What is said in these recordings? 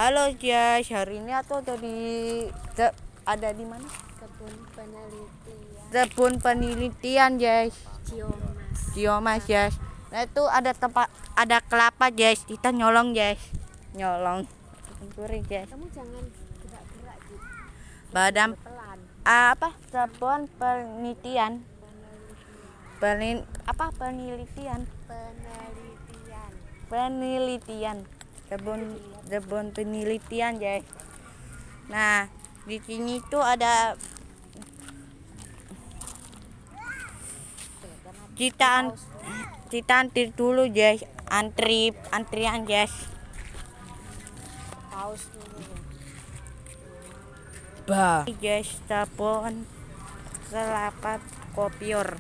Halo guys, hari ini aku ada di mana? Kebun penelitian Kebun penelitian guys. Ciomas. Guys. Nah itu ada ada kelapa guys. Kita nyolong guys. Curi guys. Kamu jangan gerak-gerak gitu. Badan Pelan. apa? Kebun penelitian. Penelitian. Kebun penelitian guys. Nah di sini tuh ada kita antri dulu guys, antrian guys. Paus dulu. Guys, kebun kelapa kopior.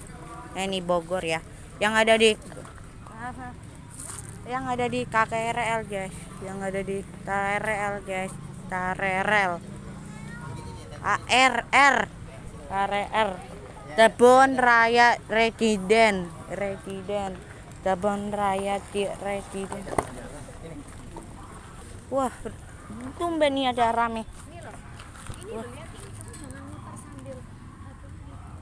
Nah, ini Bogor ya. Yang ada di KRL guys. Yang ada di KRL guys. KRL. KRL. Kebun Raya Residen. Kebun Raya Residen. Wah, tumben nih ada rame. Ini jangan muter sambil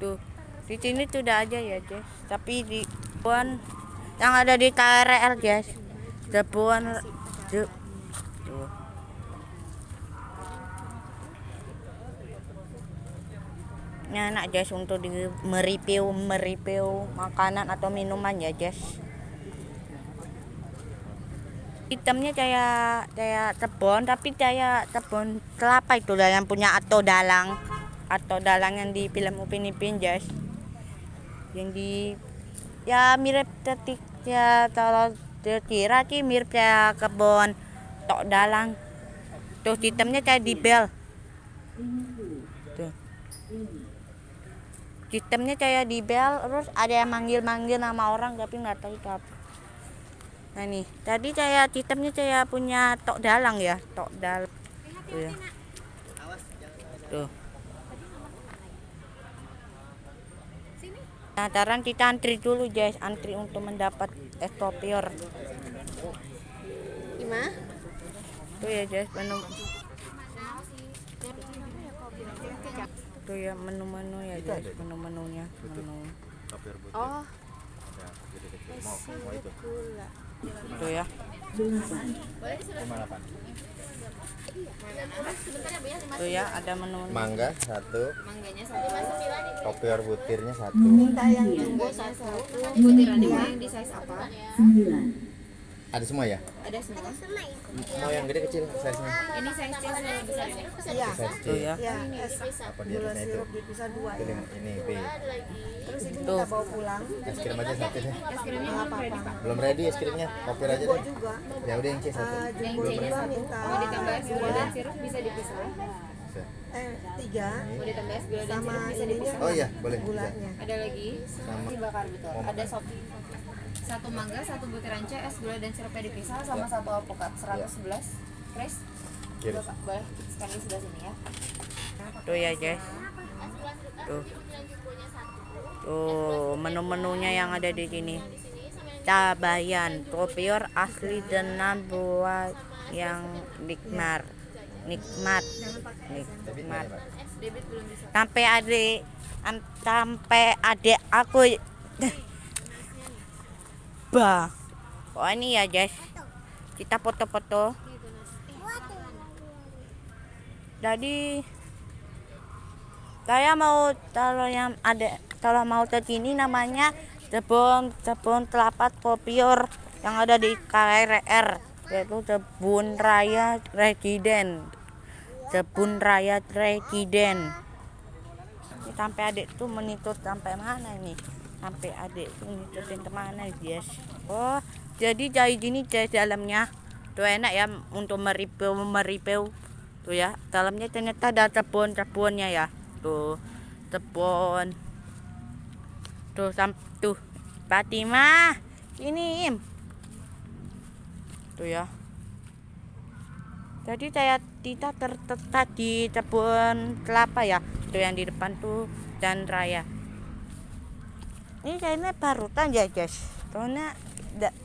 Tuh, di sini sudah aja ya guys. Tapi di kebun yang ada di KRL guys. Kebun tuh. Ini enak guys untuk mereview makanan atau minuman ya guys. Hitamnya kayak kebun, tapi kayak kebun kelapa itu lah yang punya atau dalang yang di film Upin Ipin guys. Yang di ya mirip tetik ya, kalau kira sih mirip kayak kebun tok dalang. Tuh hitamnya kayak di bel. Tuh. Sistemnya kayak di bel, terus ada yang manggil nama orang tapi nggak tahu itu apa. Nah nih, tadi kayak sistemnya kayak punya tok dalang ya, tok dal. Tuh ya. Tuh. Nah, sekarang kita antri dulu guys, antri untuk mendapat es kopior. Gimana? Tuh ya guys, tuh ya menu-menu ya guys, menu-menunya. Oh. Gula. Tuh ya. Tuh ya, ada menu. Mangga 1, Mangganya 1. kopior butirnya 1. Minta yang jumbo 1. Butirannya mau yang di size apa? Ada semua ya? Ada semua. Mau yang gede kecil size-nya? Ini size-nya lebih besar ini. Iya. Size Tuh C. ya. Ya, Apa di gula atasnya itu? sirup dipisah 2 Itu ya. ini B. Terus itu Tuh. kita bawa pulang. Es krim aja satu deh. Es krimnya belum ready, Pak. Belum ready es krimnya. Kopior aja Jumbo deh. juga. Ya udah yang C 1. Jumbo Yang C-nya juga 1. minta Mau ditambah es gula dan sirup bisa dipisah. 3 Mau ditambah es gula dan sama sirup bisa ininya dipisah. Oh iya, boleh. Bisa. gulanya. Ada lagi Sama dibakar gitu. Ada sop. 1 mangga, 1 butiran C, es gula dan sirupnya dipisah sama 1 alpukat 111. Chris, kiri. boleh scan di sebelah sini ya. Tuh ya guys. Tuh. Tuh menu-menunya yang ada di sini. Tabayan, kopior asli dengan buah yang nikmat. Debit belum bisa. Sampai adik aku bah. Oh ini ya guys. Kita foto-foto. Jadi saya mau kalau mau ke sini namanya kebun kelapa kopior yang ada di KRL, yaitu Kebun Raya Residen. Ini sampai adik tuh menitut sampai mana ini? Sampai adik tuh menitutin kemana guys? Oh, jadi kayak gini guys dalamnya. Tuh enak ya untuk mereview. Tuh ya, dalamnya ternyata ada kebun-kebunnya ya. Tuh, kebun. Tuh Fatimah. Ini Im. Tuh ya. Jadi kita terletak di kebun kelapa ya. Tuh yang di depan tuh Jalan Raya. Ini kayaknya barutan ya guys. Soalnya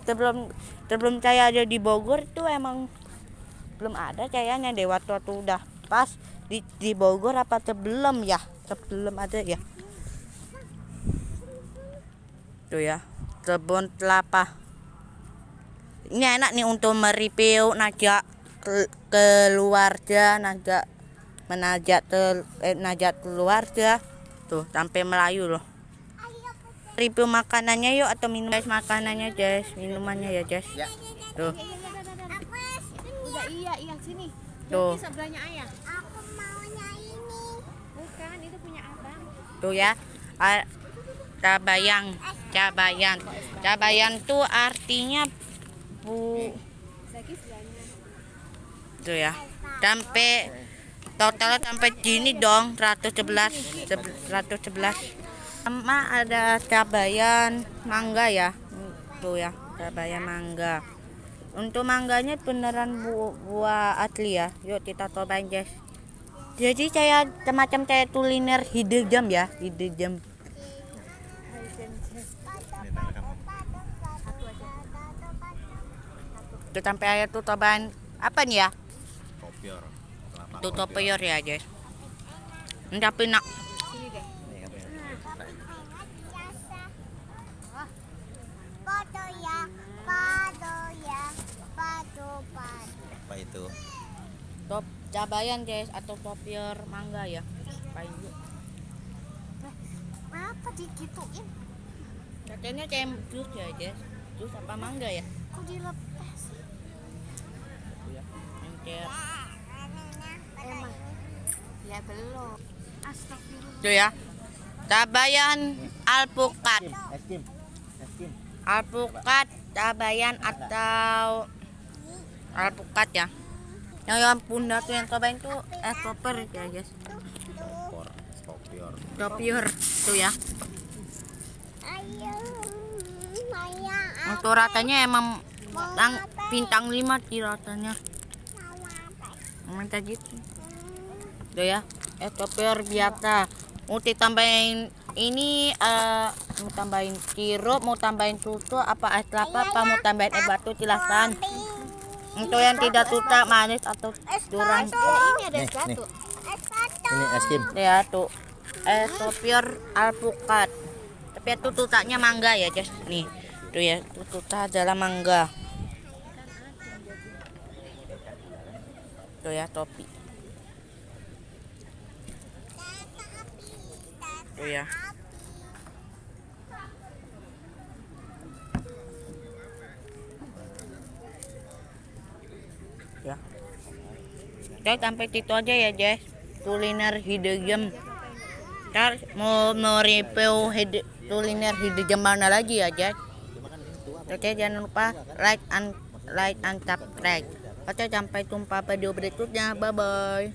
sebelum saya ada di Bogor itu emang sebelum ada kayaknya deh, waktu udah pas di Bogor apa sebelum ya, sebelum ada ya. Tuh ya, kebun kelapa. Ini enak nih untuk mereview najak keluarga, najak keluarga. Tuh sampai Melayu loh. Review makanannya yuk, atau minum guys, makanannya guys, minumannya ya guys. Ya. Tuh. Udah iya sini. Tuh. Joki sebelahnya ayah. Aku maunya ini. Bukan, itu punya abang. Tuh ya. Cabayan tuh artinya tuh ya. Sampai total sampai gini dong, 111. Sama ada cabayan mangga ya. Tuh ya, cabayan mangga. Untuk mangganya beneran buah asli ya. Yuk kita cobain guys. Jadi kayak semacam kayak kuliner hidegam ya, hidegam. Tuh sampai ayah tuh cobain apa nih ya? Kopior. Kelapa Tuh topior ya guys. Tapi nak apa itu? top cabayan guys, atau topior mangga ya. Paling yuk. Apa dikituin? Katanya kayak jus ya guys. Jus apa mangga ya? Kok dilepas? Encer. Emang. Ya belum. Astagfirullah. Tuh ya. Cabayan alpukat. Es krim. Alpukat, cabayan atau alpukat ya. Yang bunda tuh yang cobain tuh koper ya guys. Kopior. Topior tuh ya. Untuk ratanya emang bintang 5 sih ratanya. Emang kayak gitu. Tuh ya. Topior biasa. Mau ditambahin ini mau tambahin sirup, mau tambahin susu, apa es kelapa, apa mau tambahin es batu, silahkan. Untuk yang tidak suka manis atau curang. Ini ada es Nih, batu. Ini es krim. Ya tuh topior alpukat. Tapi itu tutanya mangga ya guys. Nih tuh ya, tutnya adalah mangga. Tuh ya topi. Tuh ya. Ya. Oke, sampai situ aja ya guys. Kuliner hidegam. Ntar mau review kuliner hidegam mana lagi ya guys. Oke, jangan lupa like and subscribe. Oke, sampai jumpa video berikutnya. Bye bye.